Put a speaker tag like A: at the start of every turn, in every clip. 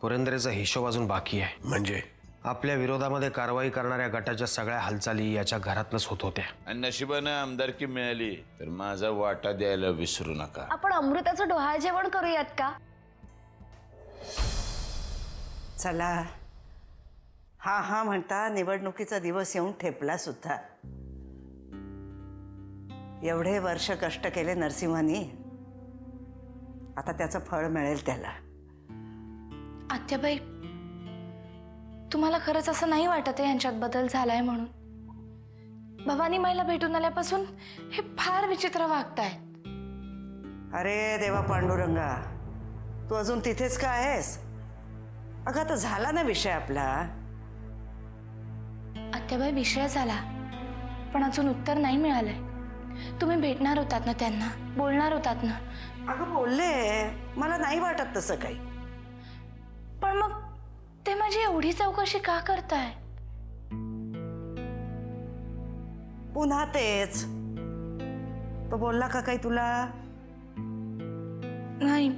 A: पुरंदरेचा हिशोब अजून बाकी आहे.
B: म्हणजे
A: आपल्या विरोधामध्ये कारवाई करणाऱ्या गटाच्या सगळ्या हालचाली याच्या घरातनच होत होत्या.
C: आणि नशिबानं आमदारकी मिळाली तर माझा वाटा द्यायला विसरू नका.
D: आपण अमृताचं डोहाळ जेवण करूयात का?
E: चला. हा हा म्हणता निवडणुकीचा दिवस येऊन ठेपला सुद्धा. एवढे वर्ष कष्ट केले नरसिंहानी, आता त्याचं फळ मिळेल त्याला.
D: आत्याबाई, तुम्हाला खरंच असं नाही वाटत आहे यांच्यात बदल झालाय म्हणून? भवानी माईला भेटून आल्यापासून हे फार विचित्र वागतायत.
E: अरे देवा पांडुरंगा, तू अजून तिथेच का आहेस? अगं आता झाला ना विषय आपला.
D: आत्याबाई, विषय झाला पण अजून उत्तर नाही मिळालंय. तुम्ही भेटणार होतात ना त्यांना, बोलणार होतात ना?
E: अगं बोलले, मला नाही वाटत तसं काही.
D: पण मग ते माझी एवढी चौकशी का करताय?
E: पुन्हा तेच. तो बोलला का काही तुला?
D: नाही,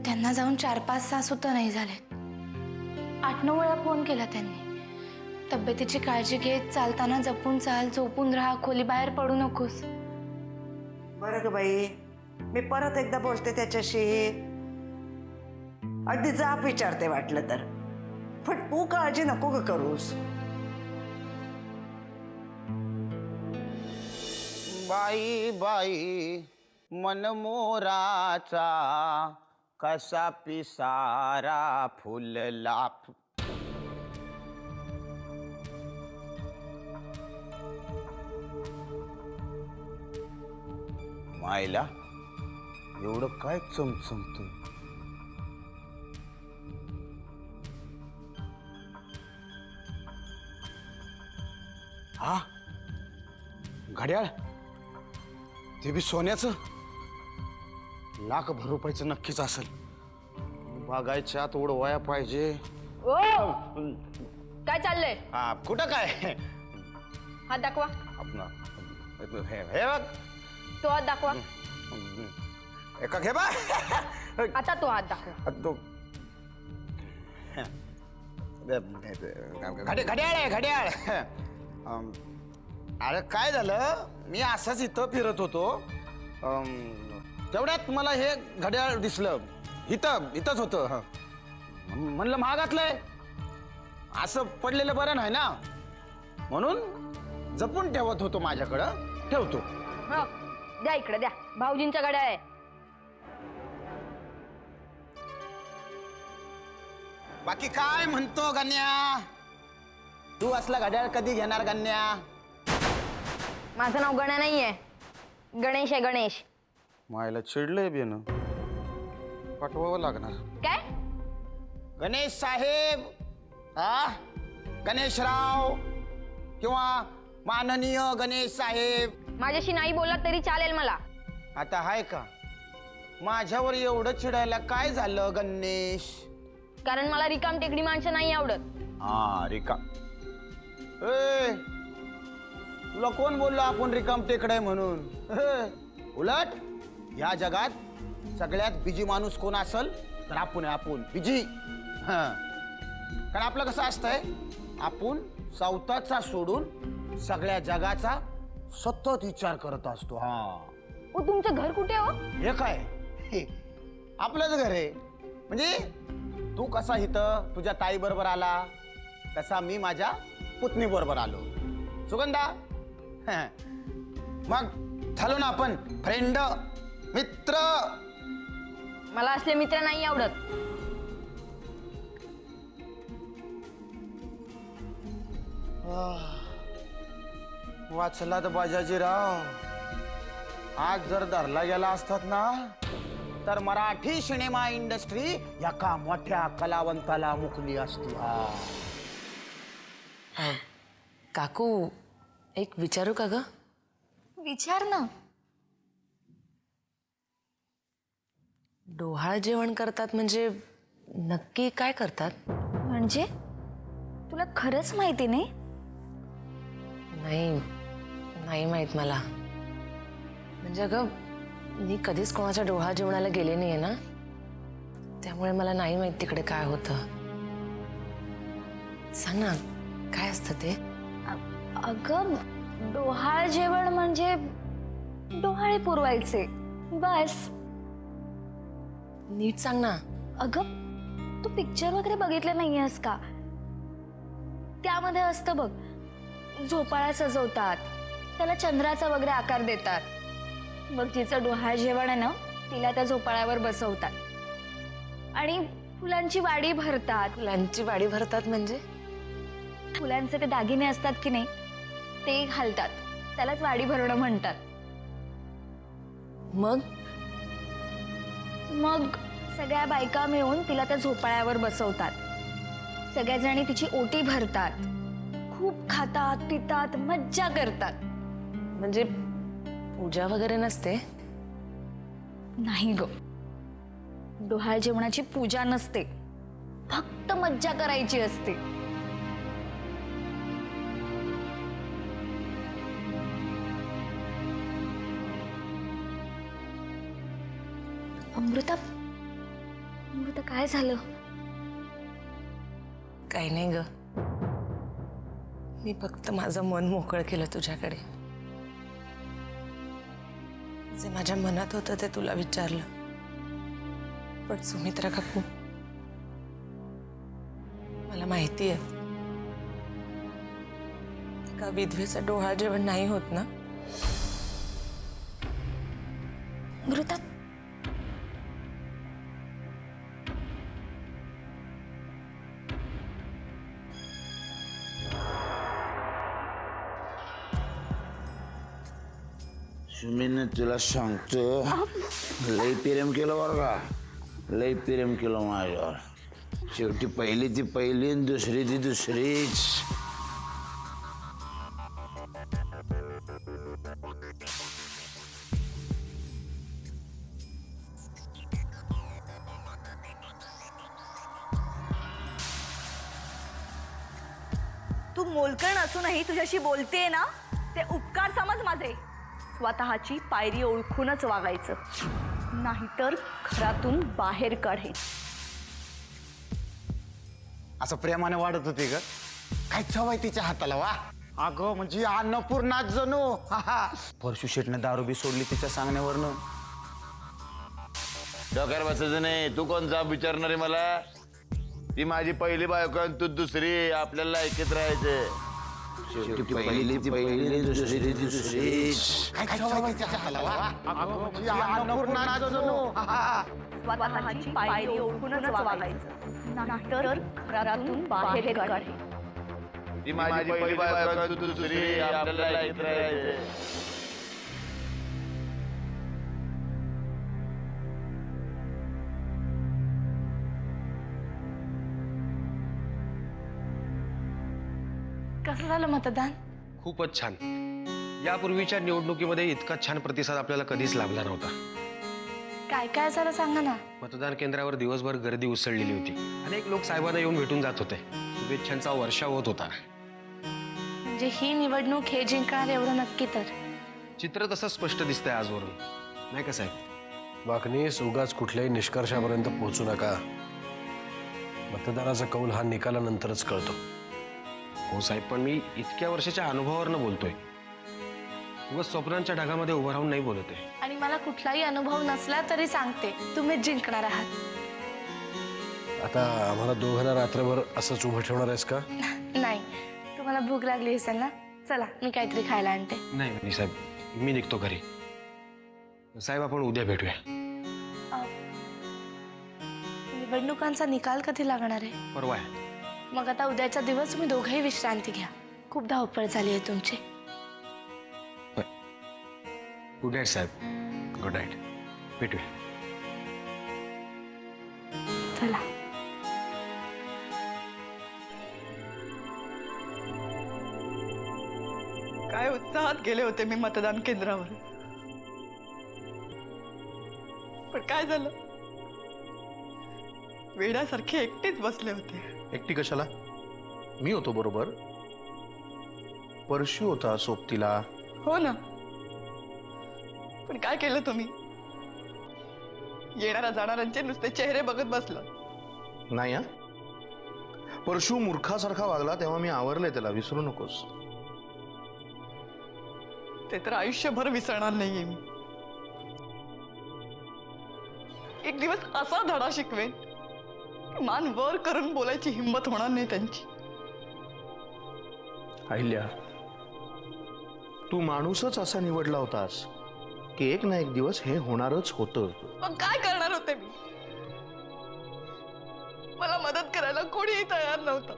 D: त्यांना जाऊन 4-5 तास सुद्धा नाही झालेत. 8-9 वेळा फोन केला त्यांनी. तब्येतीची काळजी घे, चालताना जपून चाल, झोपून राहा, खोली बाहेर पडू नकोस.
E: बरं ग बाई, मी परत एकदा बोलते त्याच्याशी. अगदी जाप विचारते वाटलं तर. पण तू काळजी नको ग करूस.
F: बाई बाई मनमोराचा कसा पिसारा फुलला. मायला एवढं काय चमचमत? हा, घड्याळ, ते बी सोन्याचं. लाखभर रुपयाचं नक्कीच असेल. बघायच्या तोड वया पाहिजे.
G: ओ, काय चाललंय?
F: हा, कुठं काय?
G: हात दाखवा.
F: हे बघ,
G: तो हात दाखवा.
F: एका घे बा.
G: आता तो हात दाखवा.
F: घड्याळ आहे, घड्याळ. अरे काय झालं, मी असंच इथं फिरत होतो, तेवढ्यात मला हे घड्याळ दिसलं. इथंच होतं. म्हणलं महागातलंय, असं पडलेलं बरं नाही ना, म्हणून जपून ठेवत होतो. माझ्याकडं ठेवतो.
G: हो, द्या इकडे, द्या. भाऊजींच्या गाड्या आहे.
F: बाकी काय म्हणतो गण्या? तू असला घड्याळ कधी घेणार गण्या?
G: माझं नाव गण्या नाहीये, गणेश आहे, गणेश.
F: मायला चिडलंय बेन, पाठवावं लागणार.
G: काय?
F: गणेश साहेब, हा, गणेशराव किंवा माननीय गणेश साहेब.
G: माझ्याशी नाही बोलला तरी चालेल मला.
F: आता हाय का? माझ्यावर एवढं चिडायला काय झालं गणेश?
G: कारण मला रिकाम टेकडी माणसं नाही आवडत.
F: हा, रिकाम. ए, तुला कोण बोललो आपण रिकाम टेकडाय म्हणून? उलट या जगात सगळ्यात बिजी माणूस कोण असल तर आपण बिजी. कारण आपलं कसं असतंय, आपण स्वतःचा सोडून सगळ्या जगाचा सतत विचार करत असतो. हा,
G: ओ, तुमचं घर कुठे हो?
F: हे काय, आपलंच घर आहे. म्हणजे तू कसा इथं तुझ्या ताई बरोबर आला, तसा मी माझ्या पुतणी बरोबर आलो. सुगंधा, मग झालो ना आपण फ्रेंड, मित्र.
G: मला असले मित्र नाही आवडत.
F: वाचला तर बाजाजीराव. आज जर धरला गेला असतात ना, तर मराठी सिनेमा इंडस्ट्री एका मोठ्या कलावंताला मुकली असती.
H: काकू, एक विचारू का ग?
D: विचार ना.
H: डोहाळ जेवण करतात म्हणजे नक्की काय करतात?
D: म्हणजे तुला खरंच माहिती नाही?
H: नाही माहित मला. म्हणजे अगं, मी कधीच कोणाच्या डोहाळ जेवणाला गेले नाहीये ना, त्यामुळे मला नाही माहित तिकडे काय होतं. सांग ना, काय असतं ते?
D: अगं डोहाळ जेवण म्हणजे डोहाळे पुरवायचे बस.
H: नीट सांग ना.
D: अगं तू पिक्चर वगैरे बघितले नाहीयेस का? त्यामध्ये असतं बघ, झोपाळा सजवतात, त्याला चंद्राचा वगैरे आकार देतात. मग जिचं डोहाळ जेवण आहे ना, तिला त्या झोपाळ्यावर बसवतात आणि फुलांची वाडी भरतात.
H: फुलांची वाडी भरतात म्हणजे?
D: फुलांचे ते दागिने असतात की नाही, ते घालतात. त्यालाच वाडी भरणं म्हणतात.
H: मग
D: मग सगळ्या बायका मिळून तिला त्या झोपाळ्यावर बसवतात. सगळ्याजणी तिची ओटी भरतात, खूप खातात पितात, मज्जा करतात.
H: म्हणजे पूजा वगैरे नसते?
D: नाही ग, डोहाळ जेवणाची पूजा नसते, फक्त मज्जा करायची असते. अमृता, अमृता काय झालं?
H: काही नाही ग, मी फक्त माझं मन मोकळं केलं तुझ्याकडे. जे माझ्या मनात होतं ते तुला विचारलं. पण सुमित्रा काकू, मला माहिती आहे का विधवेचं डोहाळ जेवण नाही होत ना.
D: अमृता,
C: सुमीने तुला सांगतो, लई प्रेम केलं बरं का, लई प्रेम केलं माझ्यावर. शेवटी पहिली ती पहिली आणि दुसरी ती दुसरीच.
B: तू मोलकर्ण असूनही तुझ्याशी बोलतेय ना, ते उपकार समज माझे. स्वतःची पायरी ओळखूनच वागायचं, नाहीतर घरातून बाहेर काढेन.
F: असं प्रेमाने वाढत होती ग, काय चव आहे तिच्या हाताला वा. अगं म्हणजे अन्नपूर्णाच जणू. परशु शेटने दारू बी सोडली तिच्या सांगण्यावरनं.
C: डोक्यावर बसायचं नाही. तू कोण जाब विचारणार आहे मला? ती माझी पहिली बायको आणि तू दुसरी. आपल्याला ऐकत राहायचं. शेवटी पहिली ती पहिली आणि दुसरी ती दुसरीच.
F: काय चव आहे तिच्या हाताला वा. अगं म्हणजे अन्नपूर्णाच जणू.
B: स्वतःची पायरी ओळखूनच वागायचं, नाहीतर घरातून बाहेर काढेन.
C: ती माझी पहिली बायको आणि तू दुसरी. आपल्याला ऐकत राहायचं.
D: कसं झालं मतदान?
A: खूपच छान. यापूर्वीच्या निवडणुकीमध्ये इतका छान प्रतिसाद आपल्याला कधीच लाभला नव्हता.
D: काय काय झालं सांगा ना.
A: मतदान केंद्रावर दिवसभर गर्दी उसळलेली होती. अनेक लोक साहेबांना येऊन भेटून जात होते. शुभेच्छांचा वर्षाव होत होता.
D: म्हणजे ही निवडणूक हे जिंकणार एवढं नक्की तर.
A: चित्र तसं स्पष्ट दिसतंय आजवरून, नाही का साहेब?
I: वाकनीस उगाच कुठल्याही निष्कर्षापर्यंत पोहोचू नका. मतदानाचा कौल हा निकालानंतरच कळतो.
A: हो साहेब, पण मी इतक्या वर्षाच्या अनुभवावरनं बोलतोय. उगाच स्वप्नांच्या ढगामध्ये उभं राहून नाही बोलत आहे.
D: आणि मला कुठलाही अनुभव नसला तरी सांगते, तुम्हीच जिंकणार आहात.
I: आता आम्हाला दोघांना रात्रभर असंच उभं ठेवणार आहेस का?
D: नाही, तुम्हाला भूक लागली असेल ना, चला मी काहीतरी खायला आणते.
A: नाही साहेब, मी निघतो घरी. साहेब, आपण उद्या भेटूया.
D: निवडणुकांचा निकाल कधी लागणार आहे?
A: परवा आहे.
D: मग आता उद्याचा दिवस तुम्ही दोघंही विश्रांती घ्या. खूप धावपळ झाली आहे तुमची.
A: गुड नाईट साहेब. Good night. भेटूया.
D: चला.
B: काय उत्साहात गेले होते मी मतदान केंद्रावर, पण काय झालं, वेड्यासारखे एकटेच बसले होते.
I: एकटी कशाला? मी होतो बरोबर. परशु होता सोबतीला.
B: हो ना, पण काय केलं तुम्ही?
J: येणाऱ्या जाणाऱ्यांचे नुसते चेहरे बघत बसला.
A: नाही हा, परशु मूर्खासारखा वागला तेव्हा मी आवरले त्याला, विसरू नकोस.
J: ते तर आयुष्यभर विसरणार नाहीये मी. एक दिवस असा धडा शिकवेन की मान वर करून बोलायची हिंमत होणार नाही त्यांची.
A: अहिल्या, तू माणूसच असा निवडला होतास की एक ना एक दिवस हे होणारच होतं.
J: मग काय करणार होते मी? मला मदत करायला कोणीही तयार नव्हतं.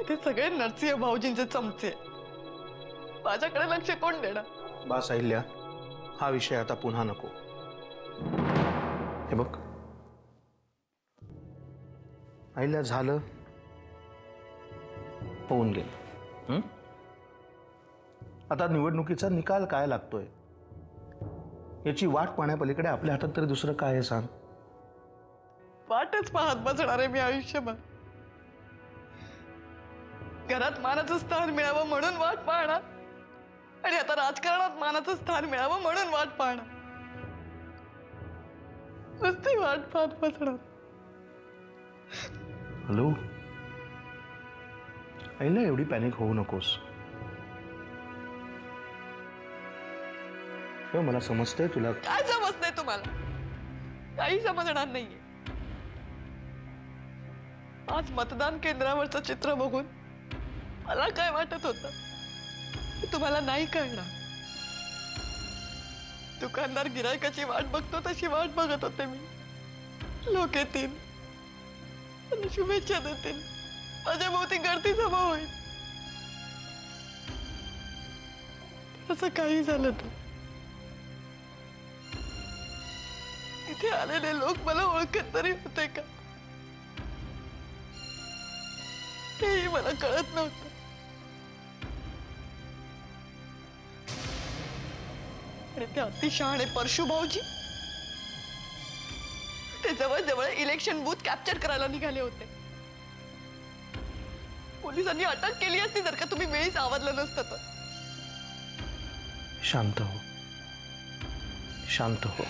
J: इथे सगळे नरसिंह भाऊजींचे चमचे. माझ्याकडे लक्ष कोण देणार?
A: बस अहिल्या, हा विषय आता पुन्हा नको. हे बघ अहिल्या, झालं होऊन गेलं. आता निवडणुकीचा निकाल काय लागतोय याची वाट पाहण्यापलीकडे आपल्या हातात तरी दुसरं काय आहे सांग?
J: वाटच पाहत बसणार आहे मी आयुष्यभर. घरात मानाचं स्थान मिळावं म्हणून वाट पाहणार, आणि आता राजकारणात मानाचं स्थान मिळावं म्हणून वाट पाहणार. नुसती वाट पाहत बसणार.
A: हॅलो अहिल्या, एवढी पॅनिक होऊ नकोस. मला समजतंय तुला.
J: काय समजतंय तुम्हाला? काही समजणार नाहीये. आज मतदान केंद्रावरचं चित्र बघून मला काय वाटत होतं ते तुम्हाला नाही कळणार. दुकानदार गिरायकाची वाट बघतो तशी वाट बघत होते मी. लोक येतील आणि शुभेच्छा देतील, माझ्या भोवती गर्दी जमा होईल. असं काही झालं तर इथे आलेले लोक मला ओळखत तरी होते का, तेही मला कळत नव्हतं. आणि ते अतिशहाणे परशु भाऊजी ते जवळ इलेक्शन बूथ कॅप्चर करायला निघाले होते. पोलिसांनी अटक केली असती जर का तुम्ही वेळीच आवरलं नसतं तर.
A: शांत हो, शांत हो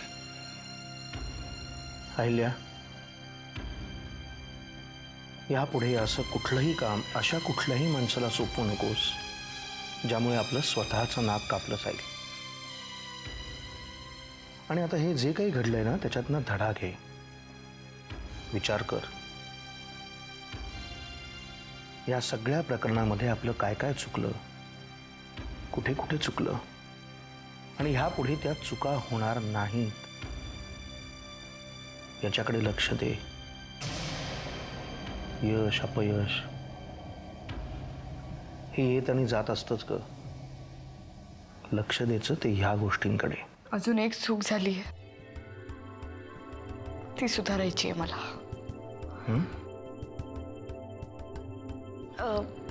A: अहिल्या. यापुढे असं कुठलंही काम अशा कुठल्याही माणसाला सोपवू नकोस ज्यामुळे आपलं स्वतःचं नाक कापलं जाईल. आणि आता हे जे काही घडलंय ना त्याच्यातनं धडा घे, विचार कर. या सगळ्या प्रकरणामध्ये आपलं काय काय चुकलं, कुठे कुठे चुकलं, आणि ह्यापुढे त्या चुका होणार नाहीत याच्याकडे लक्ष दे. यश अपयश हे येत आणि जात असतंच ग. लक्ष द्यायचं ते ह्या गोष्टींकडे.
J: अजून एक चूक झाली आहे, ती सुधारायची आहे मला.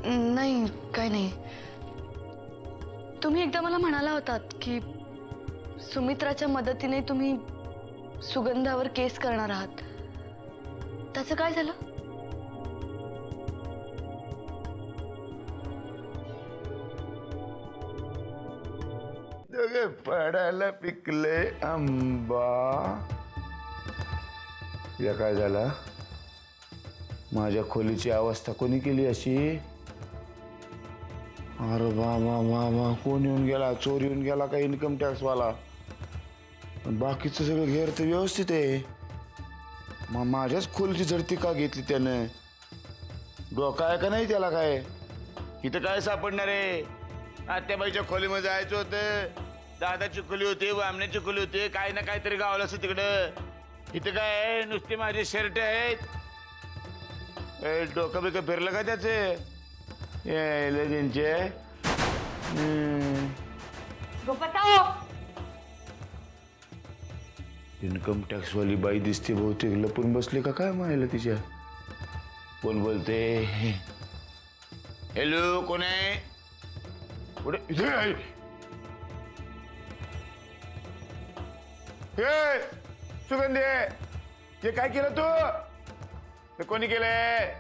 J: नाही, काय नाही. तुम्ही एकदा मला म्हणाला होतात की सुमित्राच्या मदतीने तुम्ही सुगंधावर केस करणार आहात. त्याचं काय झालं?
C: दोघे पडायला पिकले आंबा. या काय झाला? माझ्या खोलीची अवस्था कोणी केली अशी? अरे बाबा, कोण येऊन गेला? चोर येऊन गेला का इन्कम टॅक्स वाला? बाकीचं सगळं घेर तर व्यवस्थित आहे. मग माझ्याच खोलीची झडती का घेतली त्यानं? डोका आहे का नाही त्याला? काय इथं काय सापडणार आहे? आत्याबाईच्या खोलीमध्ये जायचं होतं, दादाची खोली होती, वामण्याची खोली होती, काही ना काहीतरी गावलं असं तिकडं. इथं काय आहे? नुसते माझे शर्ट आहेत. डोकं बिकं फिरलं का त्याचे? त्यांचे इन्कम टॅक्स वाली बाई दिसते, बहुतेक लपून बसले का काय म्हणायला तिच्या. कोण बोलते? हॅलो, कोण आहे? कुठे? इथे आहे. हे सुगंधी, हे काय केलं तू? हे कोणी केलंय?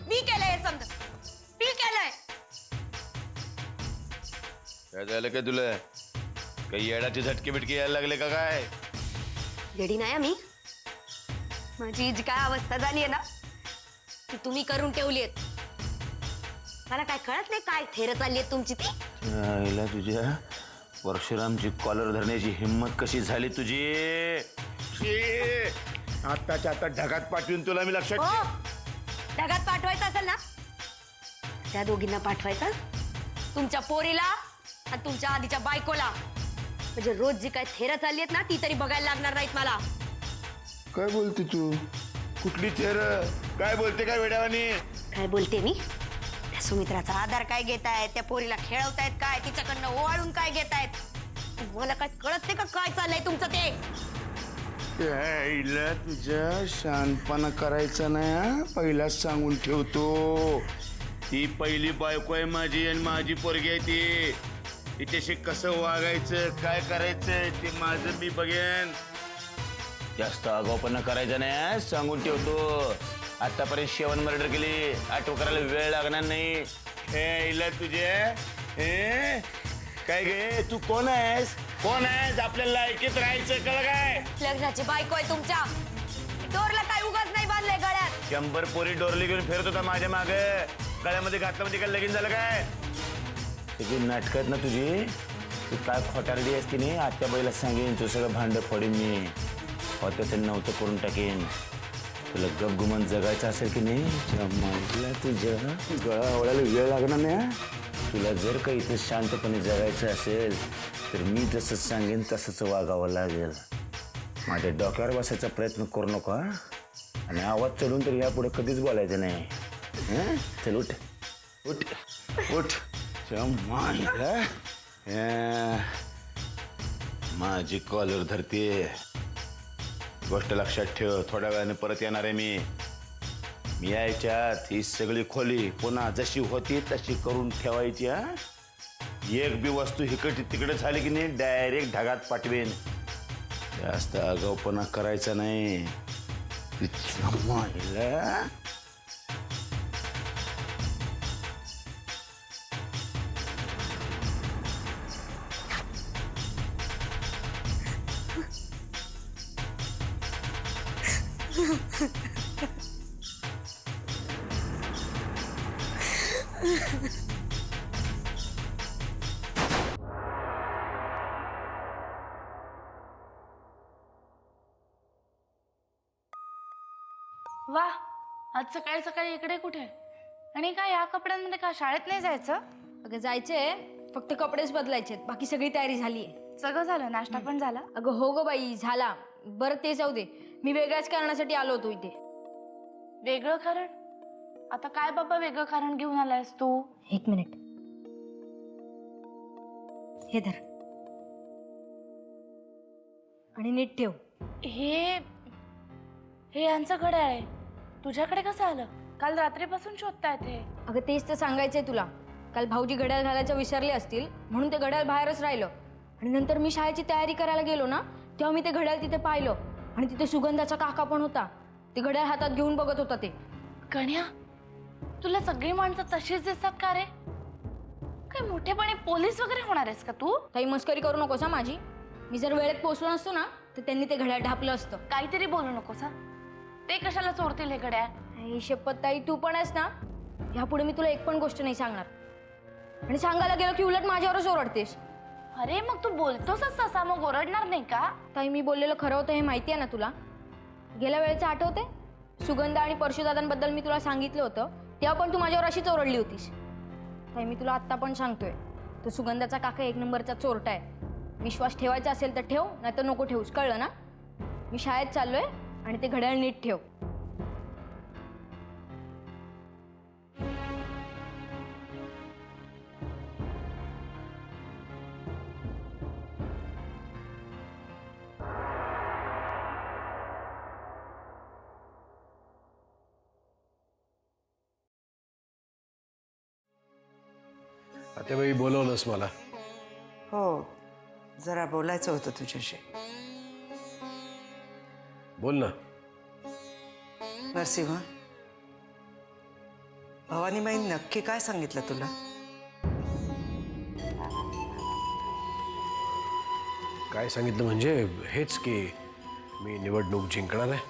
B: मी केलंय समजा, मी केलंय.
C: काय झालं काय तुला? काही येडाचे झटके बिटके यायला लागले का काय?
K: येडी नाही आम्ही. माझी जी काय अवस्था झाली आहे ना ती तुम्ही करून ठेवलीत. मला काय कळत नाही काय थेर चालली आहे तुमची ती.
C: आईला तुझ्या परशुरामची कॉलर धरण्याची हिंमत कशी झाली तुझी? आत्ताच्या आता ढगात पाठवून तुला मी लक्षात
K: हो ढगात पाठवायचं असेल ना त्या दोघींना पाठवायचं, तुमच्या पोरीला आणि तुमच्या आधीच्या बायकोला. म्हणजे रोज जी काय थेर चालली आहेत ना ती तरी बघायला लागणार नाहीत मला.
C: काय बोलते तू? कुठली थेर? काय बोलते काय वेड्यावानी?
K: काय बोलते मी? त्या सुमित्राचा आधार काय घेतायत, त्या पोरीला खेळवतायत काय, तिच्याकडनं ओवाळून काय घेतायत, मला काय कळत नाही का काय चाललंय तुमचं ते?
C: आईला तुझ्या शानपणा करायचा नाही हा? पहिलाच सांगून ठेवतो. ती पहिली बायको आहे माझी आणि माझी पोरगी आहे ती. तिच्याशी कसं वागायचं काय करायचं ते माझं मी बघेन. जास्त आगाऊपणा करायचा नाही हा? सांगून ठेवतो. आतापर्यंत 7 मर्डर केली, आठव करायला वेळ लागणार नाही. हे इला तुझे हे काय गे? तू कोण आहेस? कोण आहेस? आपल्याला ऐकत राहायचं कळलं काय?
K: लग्नाची बायको आहे तुमच्या. डोरला काय उगाच नाही बांधलंय गळ्यात.
C: 100 पोरी डोरली घेऊन फिरत होता माझ्या मागे. गळ्यामध्ये घातलं म्हणजे काय लगीन झालं काय? तुझी नाटक आहेत ना तुझी. तू काय खोटारडी आहेस की नाही? आत्या बाईला सांगेन तू सगळं भांड फोडीन मी. होतं नव्हतं करून टाकेन. तुला गपगुमान जगायचं असेल की नाही तुझ्या गळा आवडायला वेळ लागणार नाही. तुला जर का इथं शांतपणे जगायचं असेल तर मी जसं सांगेन तसंच वागावं लागेल. माझ्या डोक्यावर बसायचा प्रयत्न करू नका आणि आवाज चढून तर यापुढे कधीच बोलायचं नाही. चल उठ उठ उठ. माझी कॉलर धरते. गोष्ट लक्षात ठेव. थोड्या वेळाने परत येणार आहे मी यायच्यात ही सगळी खोली पुन्हा जशी होती तशी करून ठेवायची. हा एक बी वस्तू इकडची तिकडे झाली की नाही डायरेक्ट ढगात पाठवेन. जास्त आगाऊपणा करायचा नाही.
D: वा, आज सकाळी सकाळी इकडे कुठे? आणि काय या कपड्यांमध्ये का शाळेत नाही जायचं?
G: अगं जायचंय, फक्त कपडेच बदलायचे, बाकी सगळी तयारी झालीये.
D: सगळं झालं, नाश्ता पण झाला?
G: अगं हो ग बाई, झाला. बरं ते जाऊ दे, मी वेगळ्याच कारणासाठी आलो होतो इथे.
D: वेगळं कारण? आता काय बाबा वेगळं कारण घेऊन आलायस तू?
G: एक मिनिट, हे धर आणि नीट ठेव.
D: हे यांचं घड्याळ आहे. तुझ्याकडे कसं आलं? काल रात्रीपासून शोधतायत हे.
G: अगं तेच तर सांगायचंय तुला. काल भाऊजी घड्याळ घालायचं विसरले असतील म्हणून ते घड्याळ बाहेरच राहिलं. आणि नंतर मी शाळेची तयारी करायला गेलो ना, तेव्हा मी ते घड्याळ तिथे पाहिलं आणि तिथे सुगंधाचा काका पण होता. ते घड्याळ हातात घेऊन बघत होता. ते
D: गण्या, तुला सगळी माणसं तशीच दिसतात का रे? काय मोठेपणी पोलीस वगैरे होणार आहेस का तू?
G: काही मस्करी करू नकोस हा माझी. मी जर वेळेत पोहोचलो नसतो ना तर त्यांनी ते घड्याळ ढापलं असतं.
D: काहीतरी बोलू नकोस हा. ते कशाला चोरतील हे घड्याळ?
G: आई शपथ ताई, तू पण आहेस ना. यापुढे मी तुला एक पण गोष्ट नाही सांगणार. आणि सांगायला गेलो की उलट माझ्यावरच ओरडतेस.
D: अरे मग तू बोलतोसच तसा, मग ओरडणार नाही का?
G: ताई मी बोललेलं खरं होतं हे माहिती आहे ना तुला. गेल्या वेळेचं आठवते? सुगंधा आणि परशुदादांबद्दल मी तुला सांगितलं होतं, तेव्हा पण तू माझ्यावर अशीच ओरडली होतीस. ताई मी तुला आत्ता पण सांगतोय, तो सुगंधाचा काका 1 नंबरचा चोरटा आहे. विश्वास ठेवायचा असेल तर ठेव, नाही तर नको ठेवूस, कळलं ना? मी शाळेत चाललोय आणि ते घड्याळ नीट ठेव.
I: आता बाई बोलवलंस मला.
E: हो, जरा बोलायचं होतं तुझ्याशी.
I: बोल ना.
E: नरसिंह, भवानीबाई नक्की काय सांगितलं तुला?
I: काय सांगितलं म्हणजे हेच की मी निवडणूक जिंकणार आहे.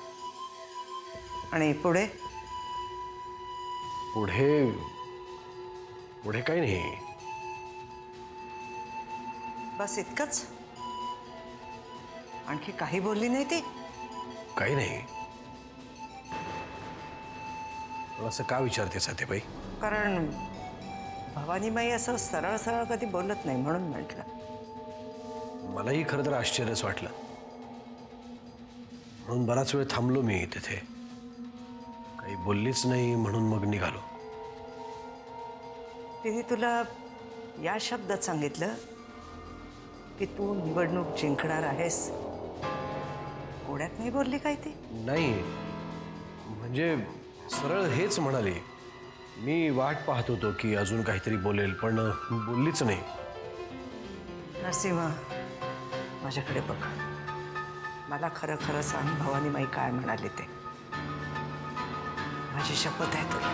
E: आणि पुढे
I: पुढे पुढे काही नाही.
E: बस इतकंच? आणखी काही बोलली नाही ती?
I: काही नाही. पण असं का विचारते साथीबाई?
E: कारण भवानीबाई असं सरळ सरळ कधी बोलत नाही म्हणून म्हटलं.
I: मलाही खरं तर आश्चर्यच वाटलं, म्हणून बराच वेळ थांबलो मी तिथे. काही बोललीच नाही म्हणून मग निघालो.
E: तिने तुला या शब्दात सांगितलं की तू निवडणूक जिंकणार आहेस? कोड्यात नाही बोलली काय ती?
I: नाही, म्हणजे सरळ हेच म्हणाली. मी वाट पाहत होतो की अजून काहीतरी बोलेल, पण बोललीच नाही.
E: नरसिंह, माझ्याकडे बघ. मला खरं खरं सांग, भवानीबाई काय म्हणाली ते. माझी शपथ आहे तुला.